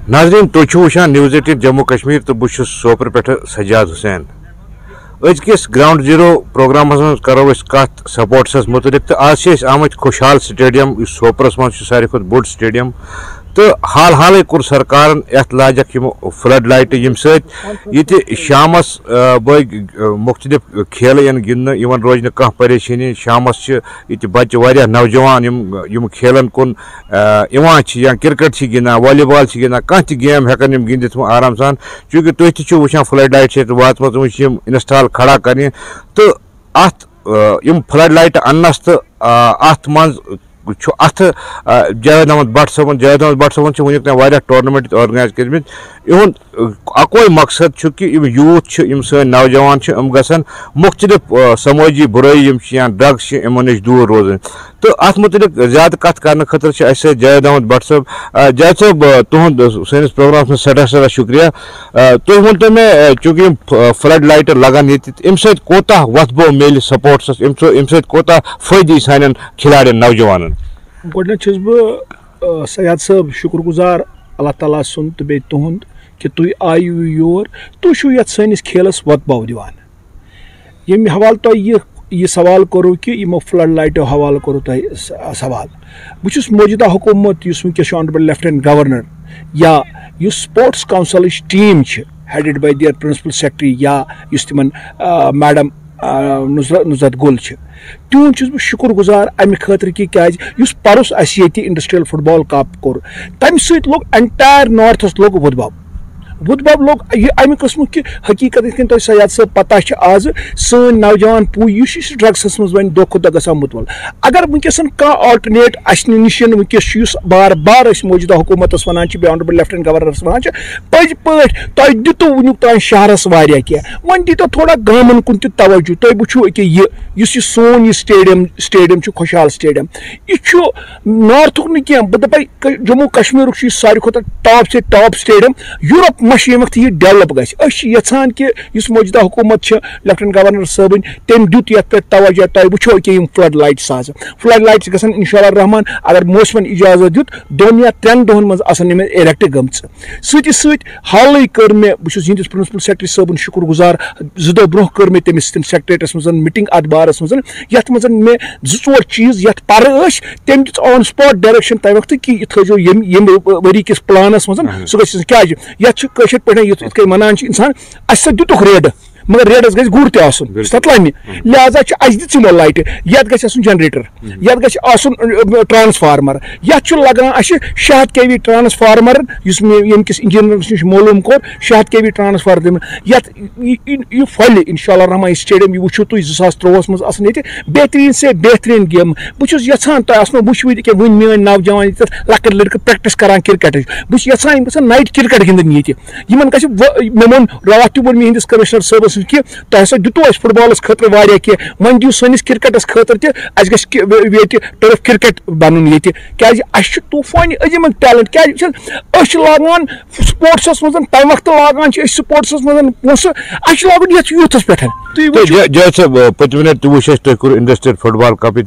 नाज़रीन तुम वुचान न्यूज़ 18 जम्मू कश्मीर तो बहुत सोपर पे सजाद हुसैन अजकिस ग्राउंड जीरो प्रोग्राम मज करो कत सपोर्ट्स मुतलिक तो आज आमत खुशहाल स्टेडियम सोपरस मज सारे खुद बोड़ स्टेडियम तो हाल हाल कोर सरकार लाजक फ्लड लाइट यम सत शामस मुख्तलिफ खेल गिंद रोज कह परेशानी शामस बच्चे वारिया नौजवान यम खेलन कुन या क्रिकेट गिंदा वॉलीबॉल गिंदा कह गेम हेकन गिंदित आराम सान चूँकि तुम तु वुचान फ्लड लाइट वात इंस्टॉल खड़ा कर तो अत फ्लड लाइट अन्नस तो अत मज अत जावेद अहमद भट्ट सबन वुनिक वारिया टूर्नामेंट ऑर्गेनाइज कर इहुंद अकोई मकसद कि यूथ सन नौजवान गसन मुख्तलिफ समाजी बुराई या ड्रग्स इमो नश दूर रोजन तो अत मुतलिक ज्यादा कत कर खतर जावेद अहमद भट्ट साहब जावेद साहब तुहद सैनिस प्रोग्राम में सदा शुक्रिया तुम वन तो मे चूँकि फ्लड लाइट लगान अम सोता वथबो मिल सपोर्ट्स अम सोता फायदे सान खिलाड़ियों नौजवान गोडनेथ बह सयाद साहब शुक्रगुजार अल्लाह ताला सुन तो बे तुहद कि तुम आयु योर तुम ये सैनिस खेलस वतबो दिवान ये हवाल तो यह सवाल करो कि यमो फ्लड लाइटो हवाल करो तुम सवाल बहुत मौजूदा हुकूमत ऑनरेबल लेफ्टिनेंट गवर्नर या sports council team headed by their principal secretary या तिमन मैडम नुसरत गुल तिहद बह शुक्रगुजार अमे खतर कि परस इंडस्ट्रियल फुटबॉल कप कोर तम सत लोग एंटायर नॉर्थस लोग वुदबब लोग अमे कस्म कि हकीकत तुम सयाद साहब पता आज सन नौजवान पू ड्रग्स मज वन दो खुद ग मुतवल अगर वनकस कह आल्टरनेट नश वनकस बार बार मौजूदा हुकूमत वन बे ऑनरेबल लेफ्टिनेंट गवर्नर वन पज पे तुम दितु वनुक तान शहरस वारिया क्या वन दितो थोड़ा गामन कुन तवज्जो तुम वो कि सोन स्टेडियम खुशहाल स्टेडियम यह नॉर्थुक न बह दप जम्मू कश्मीर सारे खुद टॉप से टॉप स्टेडियम यूरोप मश यमक यह डेवलप गचान कि मौजूदा हुकूमत लेफ्टिनेंट गवर्नर साहब तम दुत ये पे तवज्जो तुम वो कि फ्लड लाइट्स आज फ्लड लाइट्स गसन इंशाअल्लाह रहमान अगर मौसमन इजाजत दुत 2 या 3 दोहन मज आसन इरेक्ट गम सत हाल कर मे बहस प्रिंसिपल सेक्रेटरी साहब शुक्रगुजार 2 दो ब्रोह कर मे तमिस सेक्रेटरीस मज मीटिंग अत बारस मज ये मज मे 2-4 चीज ये पर तम दित ऑन स्पॉट डायरेक्शन तम वक्त कि थो यम वरी किस प्लानस मज सह क्या पे मनान इंसान अस दुतुक रेड मगर रेडस गई गुर तत्लमि लिहाजा अस दिमो लाइट ये जनरेटर ये ट्रांसफार्मर ये लगान शहद केवी ट्रांसफार्मर यमकिस इंजीनियरस नश मालूम कोर शहद केवी ट्रांसफार्मर ये फल इंशाअल्लाह रहमान स्टेडियम वो तुम 2023 मज बेहतरीन से बेहतरीन गेम बहुत यहां तुम वो कि वन मेन नौजवान लकट लड़के प्रैक्टिस करान क्रिकेट बहुत यहां नाइट क्रिकेट गिंदन ये मे मोन रात तोन मे हंदिस कमिश्नर साहब कि तुम हसा दितो फुटबॉलस खतर वारिया कि वन दिव सनिस क्रिकेटस खतर ये टर्फ क्रिकेट बन ये क्या तूफानी अजीम टैलेंट क्या लागान स्पोर्ट्स मज तम वक्त लागान स्पोर्ट्स मज पोस लागन ये यूथस पे पतम तुम तुम इंडस्ट्रियल फुटबॉल कप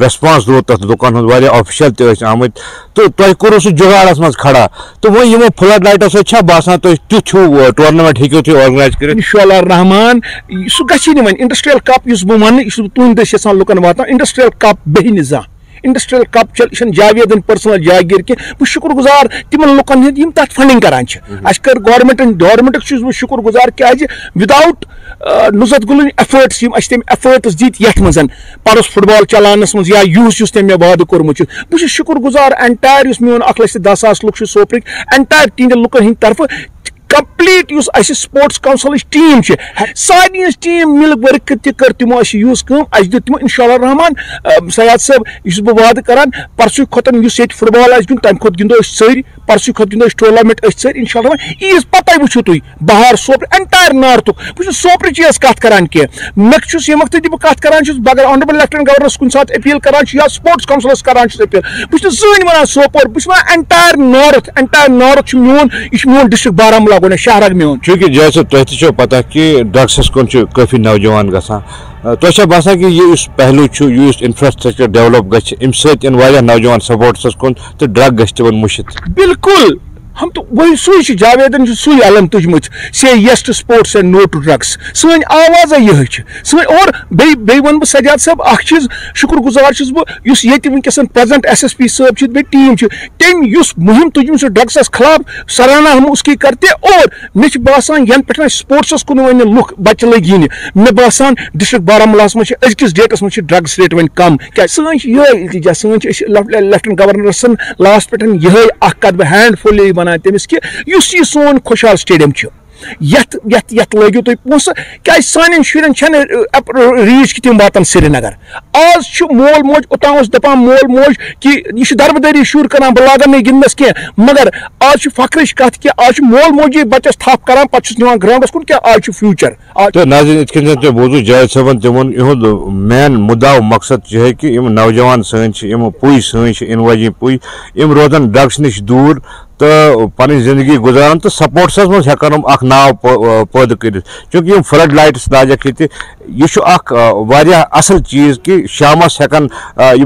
रेस्पॉन्स दो तथ दुकान ऑफिशियल आमत तो तुम करो सह जुगाड़स मज खड़ा तो वो यमो फ्लड लाइटो सह बासान तुम तुथ टूर्नामेंट हेको तुम ऑर्गेनाइज कर इंशाअल्लाह रहमान सह गि वन इंडस्ट्रियल कप बह वन तुंद दस लुकन वातान इंडस्ट्रियल कप बेह जा इंडस्ट्रियल कप चल जावेदन पर्सनल जागीर कि बह शुक्रगुजार तिमन लुकन हंद तथ फंडिंग करान कर गवर्नमेंट बह शुक्रगुजार क्या विदाउट नुसरत गुल एफर्ट्स तम एफर्ट्स दित ये मज परस फुटबॉल चलानस मज या यूस तम मे वाद कोर्मुत बह शुक्रगुजार एंटायर मोन 1,10,000 लुक सोपरिक एंटायर तिहद लुकन हंद तरफ कंप्लीट स्पोर्ट्स काउंसिल टीम सारी टीम मिल वर्क कर तमो यूस दित तमो इंशाअल्लाह रहमान सयाद साहब बह वाद करान परसु खोतन फुटबॉल तम खोत गिंदो सर परसु खोत गिंदो टूर्नामेंट सर इंशाअल्लाह ईज पता वो तुम बहार सोपर एंटायर नॉर्थुक बह सोपर चीज कत करान कह मे ये वक्त बह कत करान अगर ऑनरेबल लेफ्टिनेंट गवर्नर कुछ सात अपील करान या स्पोर्ट्स काउंसिलस करान अपील बह जन वन सोपोर बह एंटायर नॉर्थ मोन यह मोन डिस्ट्रिक्ट बारामूला गो शहरक मे चूंकि जैसे तुम पता कि ड्रग्स कुन काफी नौजवान गसान तो बसान कि यह पहलू इंफ्रास्ट्रक्चर डेवलप गम नौजवान स्पोर्ट्स कुन तो ड्रग गन मुशित बिल्कुल हम तो वही सुई जावेदन सुई अलम तुजम से yes to sports and no to drugs सन आवाज यह और बे वन बह सजाद साहब अख चीज शुक्रगुजार बस वनकसन प्रेजेंट SSP साहब बे टीम तम मुहिम तुजम से ड्रग्स खिलाफ सराहना हम उसकी करते और मे बासान यन पे स्पोर्ट्स कुन वन लुक बच्चे लग इन मे बासान डिस्ट्रिक्ट बारामुलास मज अजकिस डेटस मज ड्रग्स रेट वन कम क्या सन यह सन लेफ्टिनेंट गवर्नर सन लास्ट पे यह कद हैंडफुल बना तमिस कि यह सोन खुशहाल स्टेडियम यत लगियो तुम पोस क्या सान शुरन रीच कि तम वातन श्रीनगर आज मोल मोज ओतान दपान मोल मोज कि यह दरबदरी शुर कर बह लाग मे गिंदस कह मगर आज फख्रच कत कि आज मोल मोजी बच्चस थप कर पे ग्राउंडस कुन क्या आज फ्यूचर तो नाज़रीन इत बोजू जावेद साहबन तिमन इहुद मेन मुद्दा मकसद है कि नौजवान सन पुई सन इन वजी पुई रोजन ड्रग्स नश दूर तो पन जिंदगी गुजारान तो स्पोर्ट्स मज हेकन हम नाव पैदा कर चूंकि फ्लड लाइट्स लाजक यह असल चीज कि शामस हेकन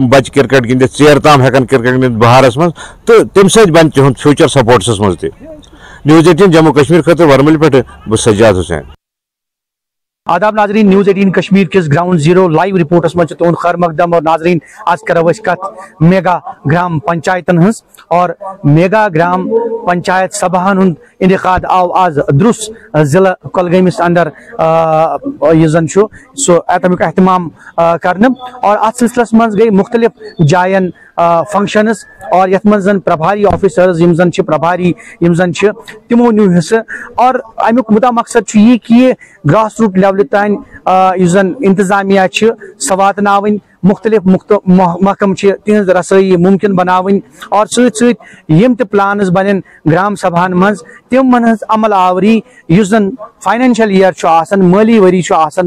बच्चे क्रिकेट गिंदित चेर ताम हेकन क्रिकेट गिंदित बहारस मज तो तम सत बन तिहुंद फ्यूचर स्पोर्ट्स मज त न्यूज़ 18 जम्मू कश्मीर खतर वर्मल पे बह सज्जाद हुसैन। आदाब नाजरीन, न्यूज़ 18 कश्मीर किस ग्राउंड जीरो लाइव रिपोर्टस मज तुंद खैर मकदम। और नाजरीन आज करो कत मेगा ग्राम पंचायतन हज और मेगा ग्राम पंचायत सभान हुंद इनेकाद आव आज द्रुस जिला कुलगामिस अंदर सो तमिक एहतमाम कर और अत सिलसिलस मज गई मुख्तलिफ जायन फंक्शनस और यथ मज प्रभारी ऑफिसर्स यम प्रभारी तिमो न्यू हिस्सा और अमुक मुदा मकसद यह कि ग्रास रूट लेवल तान इंतजामिया सह वातन मुख्तलिफ महकम तिहज रसोई मुमकिन बनावन और सत प्लान बन ग्राम सभान मज तिम अमल आवरी जन फाइनेंशियल ईयर माली वरी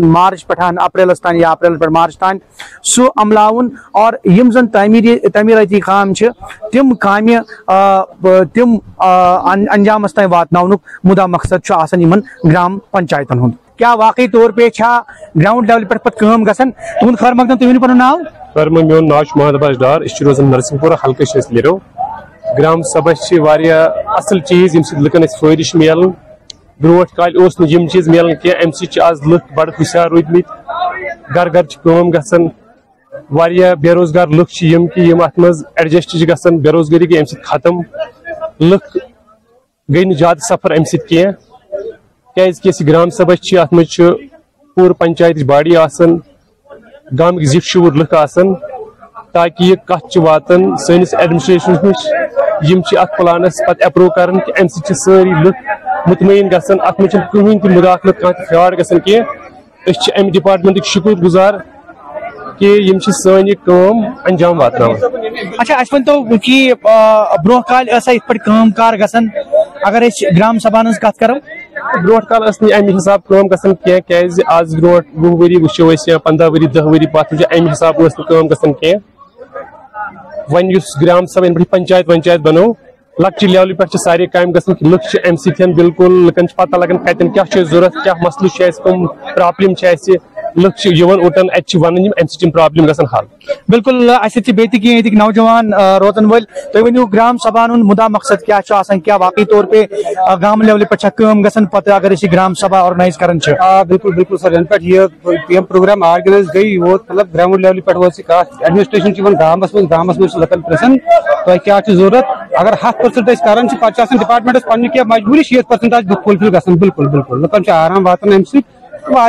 मार्च पे अप्रैलस तान या अप्रैल पे मार्च तान सो अमलावन और यम जन तमीरती काम तिम काम तिम अंजामस तान वातनाउनुक मुदा मकसद ग्राम पंचायतन हुंद। क्या वाकई तौर पे ग्राउंड लेवल पे काम गसन तुम खैर मकदम तुम पन नाव सर मोन नाव मोहम्मद अब्बास डार रोजान नरसिंहपुर हल्के लिरो ग्राम सभा असल चीज यम लुकन फायद मिलान ब्रोट काल यम चीज मिलान कह अम आज लुक बड़ हुशार रूदमित घर घर काम गसन बेरोजगार लुक यम कि अत मज एडजस्ट गसन बेरोजगारी गई अम खत्म लुक गई न ज्यादा सफर अम कह क्या ग्राम सभा अत मज पूर पंचायत बॉडी गाम जिशूर लुक ताकि यह कत वातन सैनिस एडमिनिस्ट्रेशन नश अत प्लानस पे अप्रूव कर अम सारी लुक मुतमईन गसन अत मज कहीं तह मुदाखलत कह फ्रॉड गसन कह अम डिपार्टमेंट शुक्र गुजार कि यम सन काम अंजाम वातनावन। अच्छा अस वन तो कि ब्रोह काल कार गसन अगर ग्राम सभा कत करो ब्रोट काल अमि हिसाब काम गसन कह आज ब्रोट 20 वरी वो 15 वरी 10 वरी पे अमि हिसाब काम गसन कह वन ग्राम सभा पे पंचायत वंचायत बनो लक्च लेवल पे सारे काम गसन लुक अम सतन बिल्कुल लुकन पता लगन कतन क्या जरूरत क्या मसलु कम प्रॉब्लम लुक उठन वन अम प्रॉब्लम गसन हल। बिल्कुल बेत नौजवान रोतन वल तुम वो ग्राम सभा मुदा मकसद क्या क्या वाकई तौर पे गाम लेवल पे काम गसन पत अगर ग्राम सभा ऑर्गेनाइज कर बिल्कुल बिल्कुल सर पे प्रोग्राम ऑर्गेनाइज गई वो मतलब ग्राउंड लेवल पे वो एडमिनिस्ट्रेशन गामस मज लकन प्रसन तो क्या जरूरत अगर 100% कर डिपार्टमेंट पे मजबूरी 60% फुलफिल गसन बिल्कुल बिल्कुल लुकन आराम वातान अम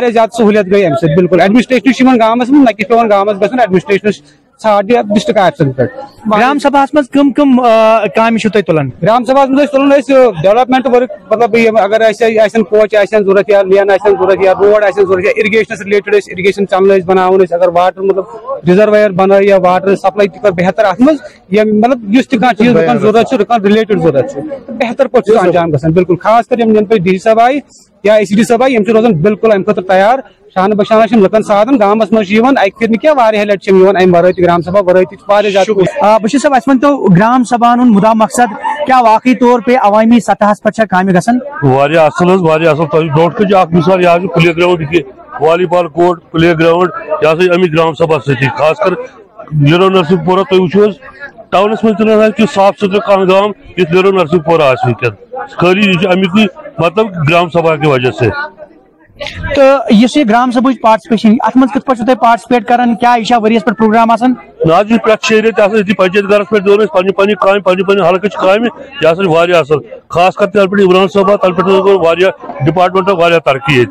ज्यादा सहूलियत गई अम बिल्कुल एडमिनिस्ट्रेशन गामस ना कि पे गामस गसन एडमिनिस्ट्रेशन साढ़े डिस्ट्रिक्ट ऑफिसन पे ग्राम सभा कम काम तुलान ग्राम सभा तुलान डेवलपमेंट वर्क मतलब अगर कोच जरूरत या लेन जरूरत या रोड जरूरत या इरिगेशन रिलेटेड इरिगेशन चैनल बनावन अगर वाटर मतलब रिजर्वायर बन या वाटर सप्लाई कर बेहतर अत मतलब चीज जरूरत रिलेटेड जरूरत बेहतर पे अंजाम गसन बिल्कुल खास कर डी सभा या एसडी सभा रोजान बिल्कुल अम खुद तैयार शान बशाना लुकन साधन गामस मज क्या लट ग्राम सभा वर बशीर साहब वन तो ग्राम सभा मुदा मकसद क्या वाकई तौर पे अवामी सतह पर काम गसन वारिया असल ब्रोट मिसाल यह play ground volleyball court play ground यह अमी ग्राम सभा सती खास कर लिरो नरसिंहपुरा तुम वो टाउनस मज कि साफ सुथरा कह गाँव इस लिरो नरसिंहपुरा वनकन खाली अमिक मतलब ग्राम सभा की वजह से। तो इस ग्राम सभा पार्टिसिपेशन अत मज कत पार्टिसिपेट करान क्या यह वरियस पे प्रोग्राम ना प्रेत 6 रेत पंचायत घर पे दोन पन्नी पन्नी हल्क काम यह असल खास कर तल पे इमरान साहब तल पे डिपार्टमेंट वारिया तरक्की ये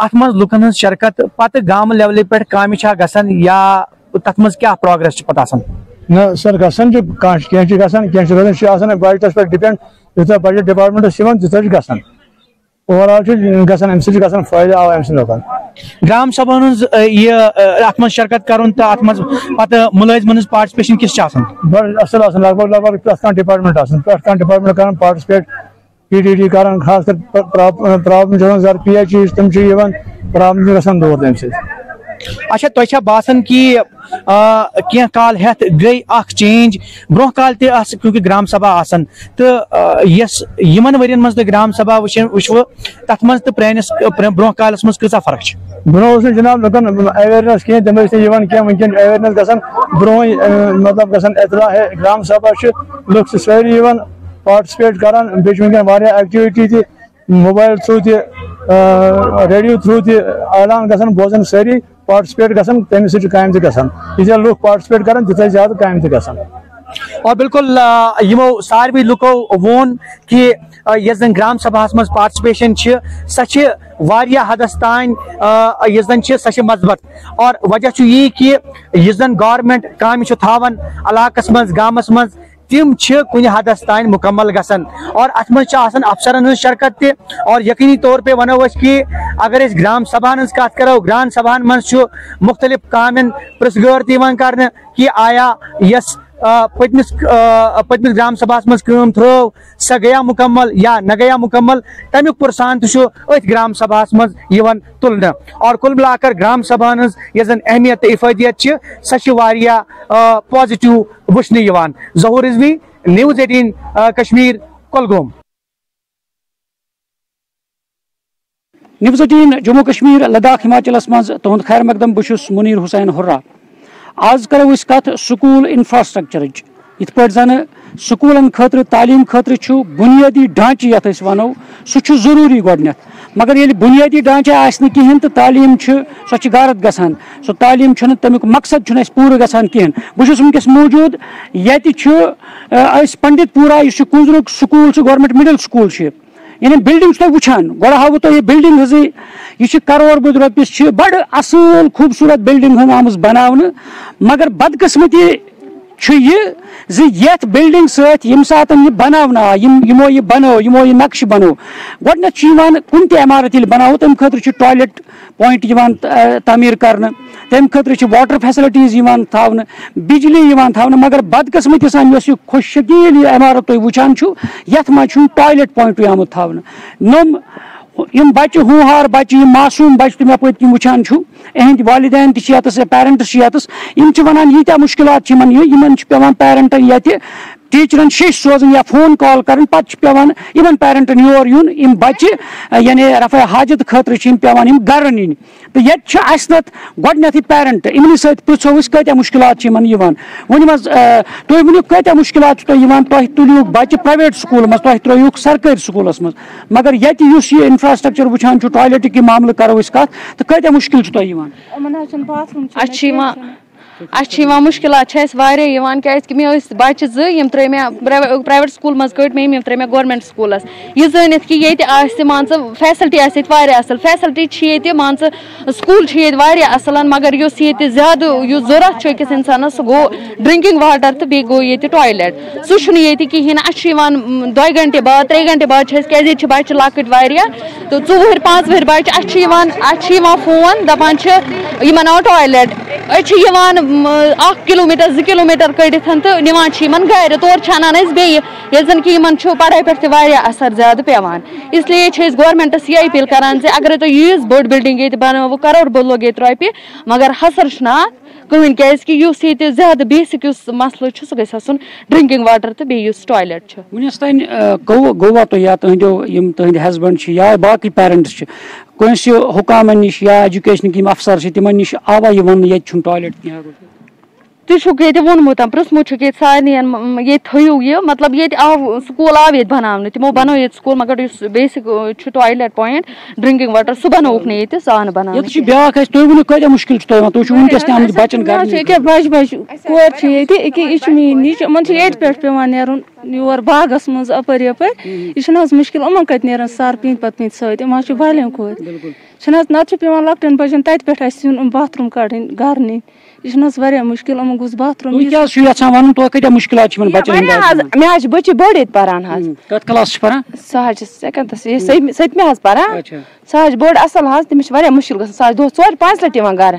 अत मज लुकन हज शिरकत पत गाम लेवल पे काम गसन या तथ मज क्या प्रोग्रेस पता ना सर गसन गसन बजटस पे डिपेंड यूथा बजट डिपार्टमेंट गसन ओवरऑल गसन फायदा आव लोकन ग्राम सभा अत मज शिरकत कर तो अत मज पे मुलाजमन पार्टिसिपेशन किस बड़ असल लगभग प्रथ डिपार्टमेंट डिपार्टमेंट कर पार्टिसिपेट PDD कर खास कर प्रॉब्लम जर PH तम प्रॉब्लम गसन दूर तम अच्छा तुझा बासान कि क्या काल हेत गई चेंज ब्रोह काल क्योंकि ग्राम सभा आसन तो यमन वरियन मज ग्राम सभा वो तथ मज तो प्रानिस ब्रोह कालस मज कसा फर्क ब्रोह जनाब लुकन अवेयरनेस कह तम वनकन अवेयरनेस गसन ब्रोह मतलब गसन इतला है ग्राम सभा लुक सारी पार्टिसिपेट करान बे activity mobile through radio through ऐलान गसन बोजन सारी पार्टिसिपेट गसन तम काम गसन यह लुक पार्टिसिपेट कर तीत ज्यादा काम गसन। और बिल्कुल यमो सारे लुको वोन कि यस जन ग्राम सभा मज पार्टिसिपेशन सह हदस तान सह मजबत और वजह यह कि यस जन गवर्नमेंट काम थावन इलाकस मज गामस मज तिम कुन हदस तान मुकम्मल गसन और अत मज अफसरन हज शिरकत त और यकीनी तौर पे वनो कि अगर ग्राम सभान हज कत करो ग्राम सभान मज मुख्तलिफ कामन प्रसगौर कर कि आया यस पतमिस ग्राम सभा मज काम थ्रो स गया मुकम्मल या न गया मुकम्मल तमुक पुरसान अथ ग्राम सभा मज तुलना और कुल मिलाकर ग्राम सभा यह अहमियत इफादियत सह पॉजिटिव वुचन ज़हूर रिजवी न्यूज़ 18 कश्मीर कुलगाम। न्यूज़ 18 जम्मू कश्मीर लद्दाख हिमाचल मज तुंद खैर मकदम बहुत मुनीर हुसैन हुर्रा। आज करो कत स्कूल इंफ्रास्ट्रक्चर इत पे जन स्कूलन खतर तालीम खतर बुनियादी ढांचे ये वनो सह जरूरी गोडनेथ मगर ये बुनियादी ढांचे आसन कहें तो तालीम सो गारत गसान सो तालीम तमिक मकसद पूरा गसान कहें बहुत वनकस मौजूद ये पंडितपुरा कुंजरुक स्कूल गवर्नमेंट मिडिल स्कूल यानी बिल्डिंग तुम वुचान गो हाव तो यह बिल्डिंग हज यह करोड़ बुद रोपिस बड़ असल खूबसूरत बिल्डिंग आम बनाने मगर बदकिस्मती ये बिल्डिंग सम सात बनाव यमो यह बनो यमो यह नक्श बनो गोडन कुन इमारत बनाओ तम खतर टॉयलेट पॉइंट तमीर कर तम खतर वाटर फैसिलिटीज थावन बिजली थावन मगर बदकिस्मती सान खुश शकील इमारत तुम वुचान यथ मज टॉयलेट पॉइंट आमुत थावन नम यम बच्चे हुहार बच्चे मासूम बच्चे तुम अप वुचान अहद वालिदैन तस पेरेंट्स वन यीत्या मुश्किलात पे पेरेंटन ये टीचरन शिश सोजन या फोन कॉल कर पे इन पेरेंटन योर यून बच्चे यानी रफ़ा हाजत खतर पे गर नीन तो ये गोडनेथ पेरेंट इमन सो कत्या मुश्किलात वन तुम वनु कत्या मुश्किलात तुम तुलियो बच्चे प्राइवेट स्कूल मज तुम त्रोक सरकारी स्कूलस मज मगर ये इंफ्रास्ट्रक्चर वुचान टॉयलेट की मामले करो कत तो कत्या मुश्किल मुश्किलात क्या मे बच्चे जम त्रे मे प्राइवेट स्कूल मज कट मे त्रे मे गवर्नमेंट स्कूलस यह जानित कि ये मान फैसिलिटी असल फैसिलिटी मान स्कूल असल मगर ज्यादा जरूरत अकिस इंसान सह गो ड्रिंकिंग वाटर तो बे गो ये टॉयलेट सह कहें 2 घंटे बाद 3 घंटे बाद क्या बच्चे लकट तो 4-5 वहर बच्चे फोन दपान आओ टॉयलेट 1 किलोमीटर 2 किलोमीटर कड़ित तो निवान गर तौर छानान बेन कि पढ़ाई पे असर ज्यादा पेवान इसलिए गवर्नमेंटस यह अपील करान अगर तुम यीज बड़ बिल्डिंग ये बनो करोड़ बोलो ये रोपये मगर हसर कहीं क्या ज्यादा बेसिक मसल सह गई ड्रिंकिंग वाटर तो बेस टॉयलेट वनस तान गोवा तो या तुंद हस्बैंड या बाकी पेरेंट्स कंस हुकामन निश या एजुकेशन अफसर तिम निश आवा वन ये टॉयलेट कह तुम वोनमुत पृथमुत सारे ये थो यह मतलब ये आव स्कूल आव ये बना तमो बनो ये स्कूल मगर basic toilet point drinking water सह बनोक ये सान बना ब्या तुम कत मुश्किल वनकस बचन बज बज कोर यह मीन नीच पे पेवान नेरुन योर बागस मज अपर यपर यह मुश्किल यमन कत नेरन सर पीत पत सत बालें कोर नत पेवान लकटन बचन तत पे बाथरूम कड़न गर नी यह मुश्किल यमन गोस बाथरूम मे बच्चे बड़ ये पान सह सेकंडस सतमे पान सह बड़ असल तमिस मुश्किल ग सह दो 4-5 लट गर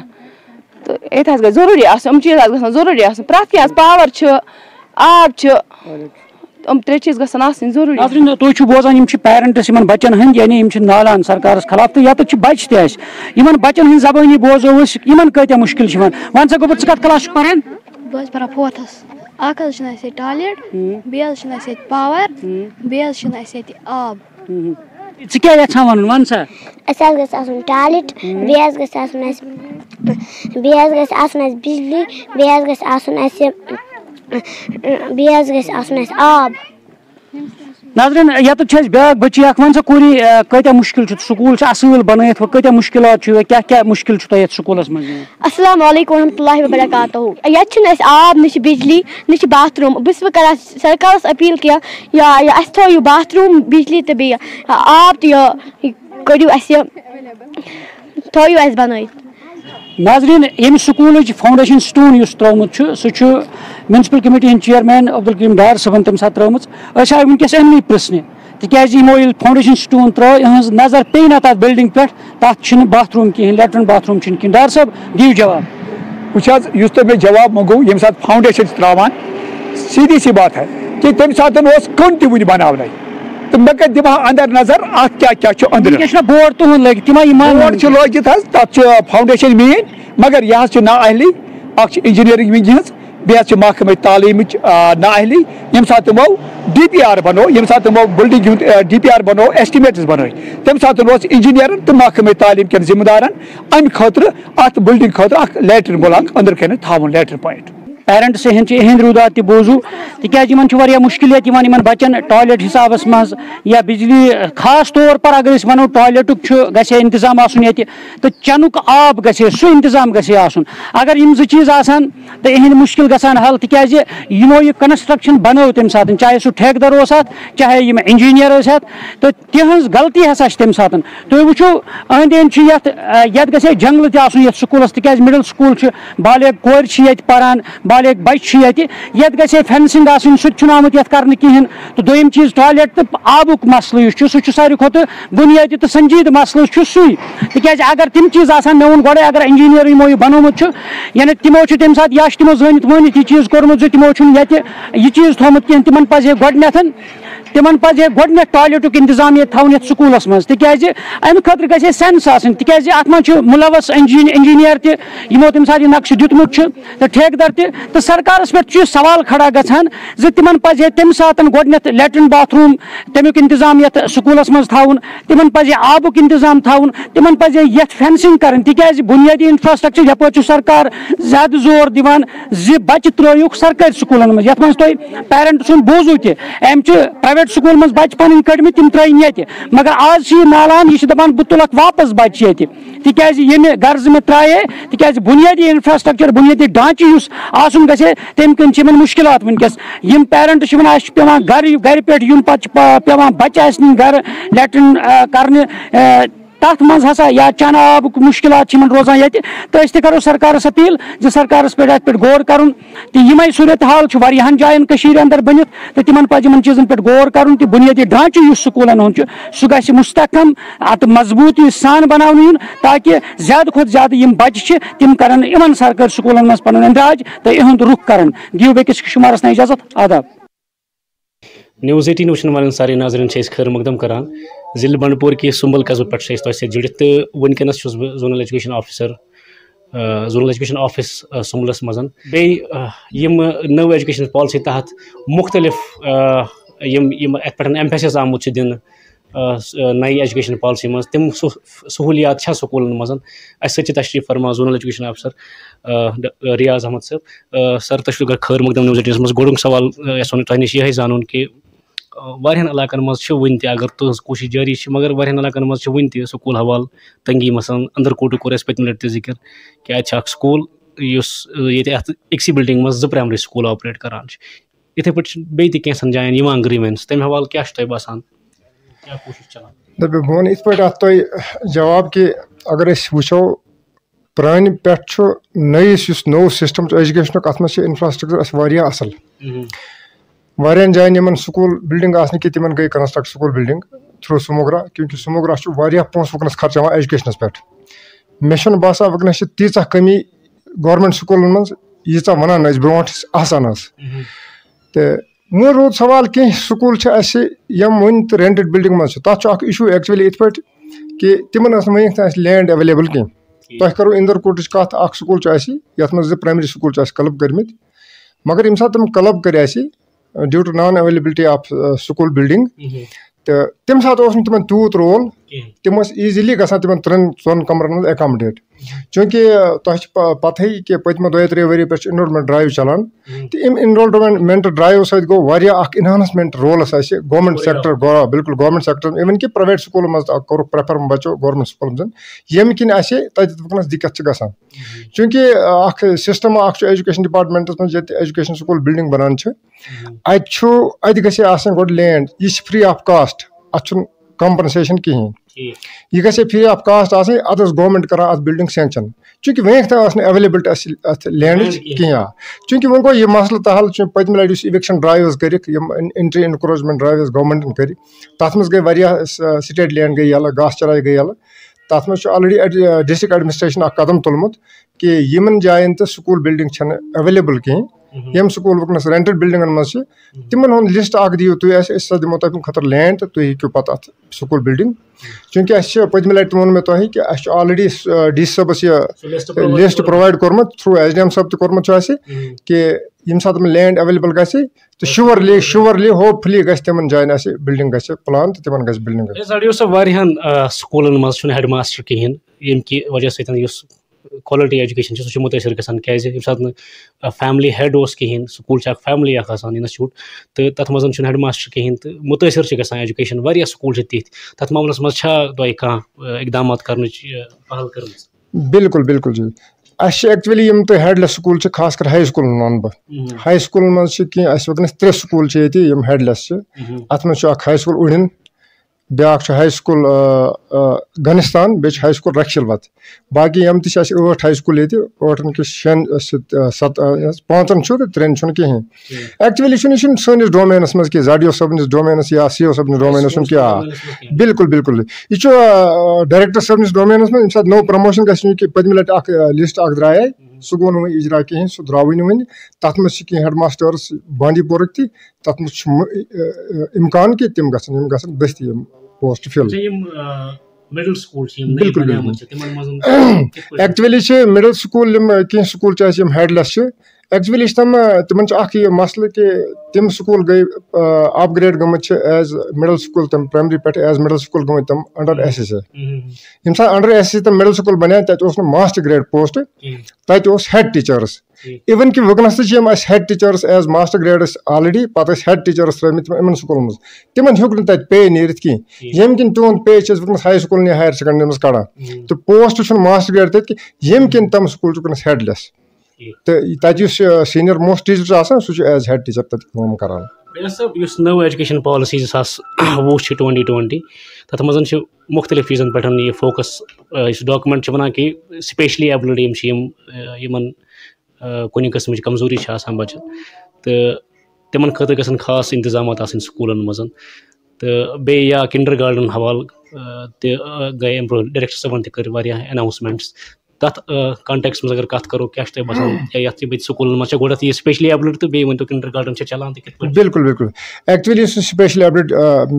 तो ये गई जरूरी चीज ग जरूरी प्रत कह पावर आब त्रे चीज गसन जरूरी तुम बोजान पेरेंट्स बच्चन हंद यानी नालान सरकार खिलाफ तो यत बच्चे तन बच्चन हंद जबानी बोजो कत मुश्किल वन सा गोबर कत क्लास पान बस पान 4th टॉयलेट बे पावर बे आब क्या वन वन सा टॉयलेट बिजली आब नाज़रीन यत ब्या बच्ची वन सा कोरी कत मुश्किल स्कूल असल बन कत मुश्किल क्या क्या मुश्किल स्कूल मज अस्सलाम वालेकुम रहमतुल्लाहि व बरकातहू ये आब न बिजली न बाथरूम बस कर सरकार अपील किया या थो बाथरूम बिजली तो बे आब तो करू थो बन नाज़रीन यम स्कूल फाउंडेशन स्टोन त्रोमुत सह municipal committee हंद chairman Abdul Karim डार सबन तम सात त्रोमुत आय वनकस अमनी प्रिसने तिकाज यमो फाउंडेशन स्टोन त्रो यहज नजर पे ना तथ बिल्डिंग पे तथ बाथरूम कहें लेट्रिन बाथरूम कहें डार साहब दिव जवाब वो तो मे जवाब मंगो ये सात फाउंडेशन त्रावान सीधी सी बात है कि तम सात कन तुन बनावन तो मे कत दिमा अंदर नजर क्या अंदर बोर्ड तुहद लग तिम बोर्ड लगित तथ फाउंडेशन मीन मगर यह नाअहली इंजीनियरिंग विंग हज बे महकमे तालीम नाअहली यम सात तमो DPR बनो यम सात तमो बिल्डिंग DPR बनो एस्टिमेट्स बन तम सात इंजीनियर तो महकमे तालीम के जिम्मेदारन अम खतर अत बिल्डिंग खतर लैट्रिन ब्लॉक अंदर कन थावन लैट्रिन पॉइंट पेरेंट्स हंद रूदात तह बोजू तिकाज मुश्किल बच्चन टॉयलेट हिसाब मज या बिजली खास तौर पर अगर वो टॉयलेट गे इंतजाम तो चनुक आब गे सह इंतजाम गे अगर यम चीज तो यहद मुश्किल गसान हल तिकाज यमो यह कंस्ट्रक्शन बनो तम सात चाहे सह ठेकेदार चाहे यम इंजीनियर तो तिहज गलती हसा तम सात तुम वो अंद अंद गे जंगल तह स्कूल तिकाज मिडल स्कूल बालेग कोर पारान बालेग बच्चे ये गे फेंसिंग सह आमुत ये कर कहें तो दोम चीज टॉयलेट तो आबुक मसल सह सारे खुद बुनियादी तो संजीद मसल सू तिकाज अगर तम चीज मे वो गो अगर इंजीनियर यमो बनोमुत यानी तमो तम सात या तमो जनित वनित यह चीज कोर्मुत तमो यह चीज थोमुत कहें तिमन पजे गोडनेथ तिमन पजे गोडनेथ टॉयलेटुक इंतजाम ये थवन ये स्कूलस मज तिकाज अमि खतर गे सेंस तिकाज अत मज मुलवस इंजीनियर तमो तम सात नक्श दितमुत तो ठेकेदार तो सरकार पे सवाल खड़ा गसान तिमन पजे तम सात गोडनेथ लैट्रिन बाथरूम तमिक इंतजाम ये स्कूलस मज थवन तिमन पजे आबुक इंतजाम थवन तिमन पजे ये फेंसिंग कर तिकाज बुनियादी इंफ्रास्ट्रक्चर यप सरकार ज्यादा जोर दिवान बच्चे त्रोक सरकारी स्कूलन मज ये तुम पेरेंट सुन बोजू तम प्राइवेट स्कूल मज बच्चे पन कड़म तम त्रन ये मगर आज नालान यह दपान बह तुलक वापस बच्चे ये तिकाज ये गर्ज में त्राये तिकाज बुनियादी इंफ्रास्ट्रक्चर बुनियादी ढांचे आसन गे तम कन मुश्किल वनकस यम पेरेंट पे घर पे पे बच्चे गर लैट्रिन कर तथ मज हसा या चना आबुक मुश्किल रोजान ये तो करो सरकार अपील सरकार पे गौर कर तो यम सूरत हाल वारियाहन जायन अंदर बनित तो तिमन पज चीजन पे गौर कर तो बुनियादी ढांचे स्कूलन हूं सह ग मुस्तकम अत मजबूती सान बनावन यून ताकि ज्यादा खुद ज्यादा यम बच्चे तम कर इन सरकारी स्कूलन मज पन अंदाज तो इहुंद रुख कर दिव बेकिस शुमारस ना इजाजत आदाब न्यूज़ 18 वुचन वाले सारे नाजरीन खैर मकदम करान जिले बंडपोर के सुंबल कस्बे पे जुड़ित तो वनकस zonal education officer zonal education office सुमलस मजन बे नव एजुकेशन पॉलिसी तहत मुख्तलिफ एम्फेसिस आमुत दिन नई एजुकेशन पॉलिसी मज तम सहूलियात स्कूलन मजन अस तशरीफ फरमा जोनल एजुकेशन अफसर रियाज अहमद साहब सर तशरीफ खैर मकदम न्यूज़ 18 मज गोडुक सवाल तह नश यह जानून कि वारियान इलाकन मज वन अगर तुज कोशिश जारी मगर वारियान इलाकन मज वन स्कूल हवाल तंगी मसलन अंदरकोट कोर पतम लट जिक्र कि अ स्कूल इसी बिल्डिंग मज 2 प्राइमरी स्कूल ऑपरेट करान इथे पे बे कैंसन जायन अग्रीमेंट्स तम हवाल क्या बसान क्या कोशिश चलान बह वन इत पे जवाब कि अगर वो प्रान पे नईस नो सिस्टम एजुकेशन अत इंफ्रास्ट्रक्चर असल वारियान जायन स्कूल बिल्डिंग आसने कि तिमन गई कंस्ट्रक्ट स्कूल बिल्डिंग थ्रू सुमोग्रा क्योंकि सुमोग्रा पोस वनस खर्च एजुकेशन पे मे बसा वनस तीचा कमी गवर्नमेंट स्कूल मज यीचा वन ब्रो आसान तो वो रूद सवाल कह स्कूल वन तो रेंटेड बिल्डिंग मज तथ इशू एक्चुअली इत पे कि तिमन वन लैंड अवेलेबल कह तुम करो इंदरकोट कत स्कूल ये मज 2 प्राइमरी स्कूल क्लब कर्मित मगर यम सात तम क्लब कर due to non availability of school building तो तम सात तिमन तूत रोल तम ईजिली गसान तिमन 3 कमरन मज एकोमोडेट चूंकि तुम पता ही कि पतम 2-3 वरी पे इनरोलमेंट ड्राइव चलान तो इम इनरोलमेंट ड्राइव सत गो इनहांसमेंट रोलस गवर्नमेंट सेक्टर बिल्कुल गवर्नमेंट सेक्टर इवन कि प्राइवेट स्कूल मज कोर प्रेफर बचो गवर्नमेंट स्कूल मज यम किन वनस दिक्कत गसान चूंकि सिस्टम एजुकेशन डिपार्टमेंट मज एजुकेशन स्कूल बिल्डिंग बनान अत गो लैंड यह फ्री ऑफ कास्ट अत कंपनसेशन कहें यह गए फ्री ऑफ कास्ट अत गवर्नमेंट कर बिल्डिंग सेंक्शन चूंकि वन तक अवेलेबिलिटी अत लैंड कह चूंकि वो गो यह मसल तहल पतम लट इविक्शन ड्राइव कर इंट्री इनक्रोचमेंट ड्राइव गवर्नमेंट कर तथ मज गई स्टेट लैंड गई यल घास चराई गई यल तथ मज ऑलरेडी डिस्ट्रिक्ट एडमिनिस्ट्रेशन कदम तुलमुत कि यमन जायन तो स्कूल बिल्डिंग अवेलेबल कहें यम स्कूल वनस रेंटेड बिल्डिंगन मज तिमन लिस्ट दियो तुम दिमो तुम खतर लैंड तो तुम पे अत स्कूल बिल्डिंग चूंकि पतम लट वो मे तुम कि ऑलरेडी डी सबस लिस्ट प्रोवाइड कोर्मुत थ्रू SDM सब तोर्मुत कि यम सात लैंड अवेलेबल गए तो श्योरली होपफुली गए तिमन जायन बिल्डिंग गए प्लान तो तिमन गए बिल्डिंग स्कूलन मज हेड मास्टर कहें यम कि वजह सत क्वालिटी एजुकेशन सह मुतासर गसान क्या सात फैमिली हेड कहें स्कूल फैमिली इंस्टीट्यूट तो तथ मज हेड मास्टर कहें तो मुतासर गसान एजुकेशन वारिया स्कूल तिथ तथ मामलस मज तुम इकदाम कर पहल कर बिल्कुल बिल्कुल जी एक्चुअली यम तो हेडलेस स्कूल खास कर हाई स्कूल वन बह हाई स्कूल मज वनस 3 स्कूल हेडलेस अत मज हाई स्कूल उड़न ब्या हाई स्कूल घनिस्तान बे हाई स्कूल रक्षलवत बाकी यम 8 हाई स्कूल 8 कि 7 5 तो 3 कहें एक्चुअली सैनिस डोमेनस मज कि ZDO सबनिस डोमेनस या CO सबनिस डोमेनस क्या बिल्कुल बिल्कुल यह डायरेक्टर सबनिस डोमेनस मज यम नो प्रमोशन गि पतम लट लिस्ट द्राय सह गो वन इजरा कहें सह द्राव वन तथ मज हेड मास्टर्स बांदीपोरक तथ मज इम्कान कि तम गसन दस्ती पोस्ट फिल मिडिल स्कूल बिल्कुल एक्चुअली मिडिल स्कूल कह स्कूल हेडलेस एक्चुअली तिमन यह मसल कि तम स्कूल गई अपग्रेड गमत एज मिडिल स्कूल तम प्राइमरी पे एज मिडिल स्कूल गमत तम अंडर SSA यम सा अंडर SSA तम मिडिल स्कूल बना तत मास्टर ग्रेड पोस्ट तत हेड टीचर्स इवन कि वनस हेड टीचर्स एज मास्टर ग्रेडस ऑलरेडी पे हेड टीचर्स त्रमित इन स्कूल मज तिमन हेक न पे नीरित कह यम किन तुंद पे वनस हाई स्कूल या हायर सेकेंडरी मज कड़ान तो पोस्ट मास्टर ग्रेड तक यम किन तम स्कूल वनस हेडलेस तो तत सीनियर मोस्ट टीचर सह एज हेड टीचर तक काम करान नव एजुकेशन पॉलिसी 2020 तथ मज मुख्तलिफ चीज़न पे यह फोकस डॉक्यूमेंट वन कि स्पेशली एबल्ड यमन कुछ किस्म कमजोरी बचन तो तिमन खतर गसन खास इंतजाम स्कूलन मज तो बे किंडर गार्डन हवाल गए डायरेक्टर सबन तक अनाउंसमेंट्स तथ कॉन्टेक्स में अगर कत करो क्या बसान या स्कूल मे गोत ये स्पेशली एबल्ड तो वो किंडर गार्डन चलान बिल्कुल बिल्कुल एक्चुअली स्पेशली एबल्ड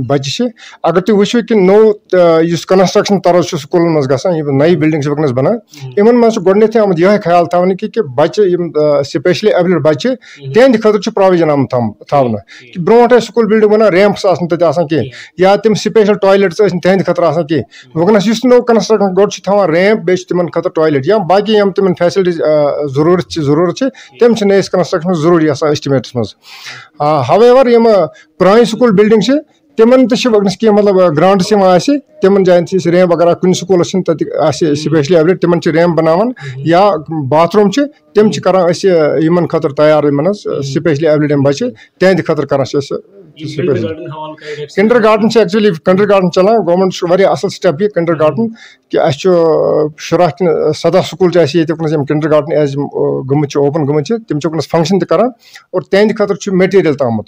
बच्चे अगर तुम वो कि नो कंस्ट्रक्शन तरह स्कूल मज ग नई बिल्डिंग वनस बनान इन मज गोडे आमुत यह ख्याल थवन कि बच्चे स्पेशली एबल्ड बच्चे तिहद खतर प्रोविजन आमुत थवन कि ब्रोट स्कूल बिल्डिंग बनान रैम्प्स कह या तम स्पेशल टॉयलेट्स तिहद खतर कह वनस नो कंस्ट्रक्शन गोड थवान रैम्प बे तिमन खतर टॉयलेट या बाकी यम तिमन फैसिलिटीज जरूरत तम नयस कंस्ट्रक्शन जरूरी एस्टिमेट्स मज हावेवर यम पुरान स्कूल बिल्डिंग तिमन वनस कह मतलब ग्रांट्स तिमन जान रैम्प अगर कुछ स्कूल स्पेशली एबल्ड तिमन रैम्प बनावान या बाथरूम तम करान खतर तैयार स्पेशली एबल्ड बच्चे तिहद खतर कर kindergarten actually kindergarten चलान गवर्नमेंट असल स्टेप यह किंडर गार्डन कि शुरा 17 स्कूल किंडर गार्डन एज गमुत ओपन गमुत तम फंक्शन तरान और तिहद खतर मटेरियल आमुत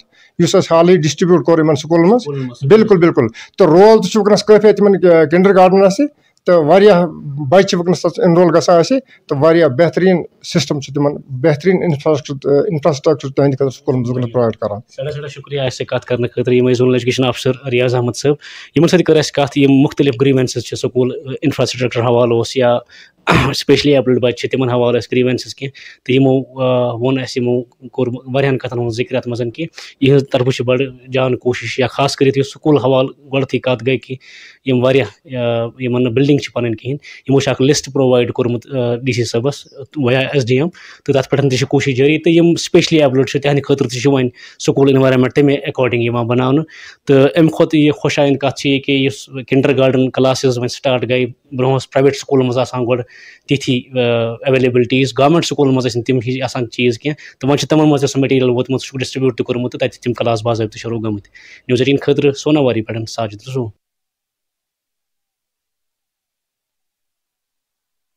हाल डिस्ट्रीब्यूट कोर इन स्कूल मज बिल्कुल बिल्कुल तो रोल तो काफी तिमन किंडर गार्डन तो बच्चे वनस इनरोल गए तो बेहतरीन सिस्टम तिमन बेहतरीन इंफ्रास्ट्रक्चर तिहद खतर स्कूल मज प्रोवाइड कर सड़ा शुक्रिया कत कर जोनल एजुकेशन अफसर रियाज अहमद साहब इन सत मुख्तलिफ ग्रीवेंसेस स्कूल इंफ्रास्ट्रक्चर हवाल या स्पेशली एबल्ड बच्चे तिमन हवाल ग्रीवेंसेस कह तो यमो वोन कोर वारियान कथन हूँ जिक्र अत मज कि यह तरफ बड़ जान कोशिश या खास कर स्कूल हवाल गोथी कत गई कि इन बिल्डिंग पन कहें यमो लिस्ट प्रोवाइड कोर्मुत DC साहबस वया SDM तो तथ पे कोशिश जारी तो यम स्पेशली एबल्ड तिहद खतर वन स्कूल इन्वायरमेंट तमे अकॉर्डिंग बनान तो अम खुद यह खुश आइन कत कि किंडर गार्डन क्लासेस वो स्टार्ट गई ब्रोस प्राइवेट स्कूल मज गोड तिथि अवेलेबिलिटीज गवर्नमेंट स्कूल मज तम चीज़ कह तो वो तमन मज मटेरियल वोतमुत डिस्ट्रीब्यूट तोर्मुत तम क्लास बाज़ाब्त शुरू गमत न्यूज़ 18 खतर सोनावारी पे साजिद रसूल।